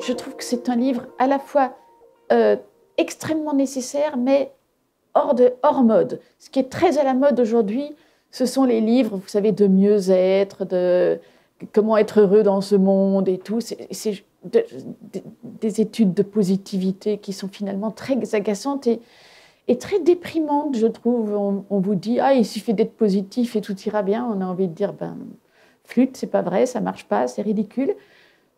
Je trouve que c'est un livre à la fois extrêmement nécessaire, mais hors mode. Ce qui est très à la mode aujourd'hui, ce sont les livres, vous savez, de mieux-être, de comment être heureux dans ce monde et tout. C'est des études de positivité qui sont finalement très agaçantes et très déprimantes, je trouve. On vous dit, ah, il suffit d'être positif et tout ira bien. On a envie de dire, ben, flûte, c'est pas vrai, ça marche pas, c'est ridicule.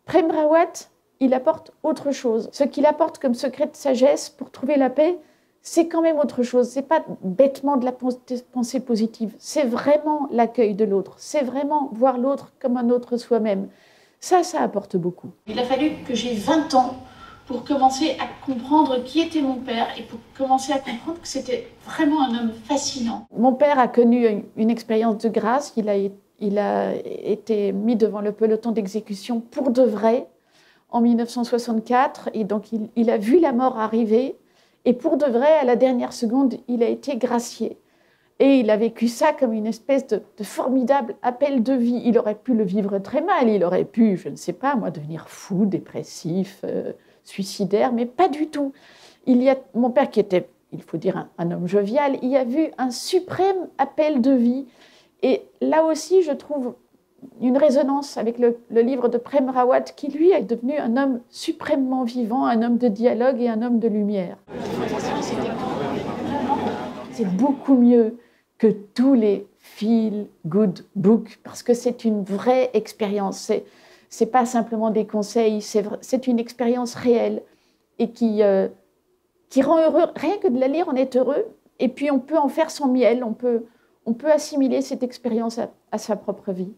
Prem Rawat, il apporte autre chose. Ce qu'il apporte comme secret de sagesse pour trouver la paix, c'est quand même autre chose. Ce n'est pas bêtement de la pensée positive. C'est vraiment l'accueil de l'autre. C'est vraiment voir l'autre comme un autre soi-même. Ça apporte beaucoup. Il a fallu que j'ai 20 ans pour commencer à comprendre qui était mon père et pour commencer à comprendre que c'était vraiment un homme fascinant. Mon père a connu une expérience de grâce. Il a été mis devant le peloton d'exécution pour de vrai en 1964. Et donc, il a vu la mort arriver. Et pour de vrai, à la dernière seconde, il a été gracié. Et il a vécu ça comme une espèce de formidable appel de vie. Il aurait pu le vivre très mal. Il aurait pu, je ne sais pas, moi, devenir fou, dépressif, suicidaire, mais pas du tout. Mon père, qui était, il faut dire, un homme jovial, il a vu un suprême appel de vie. Et là aussi, je trouve une résonance avec le livre de Prem Rawat, qui lui est devenu un homme suprêmement vivant, un homme de dialogue et un homme de lumière. C'est beaucoup mieux que tous les feel-good books, parce que c'est une vraie expérience. C'est pas simplement des conseils, c'est une expérience réelle et qui rend heureux. Rien que de la lire, on est heureux, et puis on peut en faire son miel, on peut assimiler cette expérience à sa propre vie.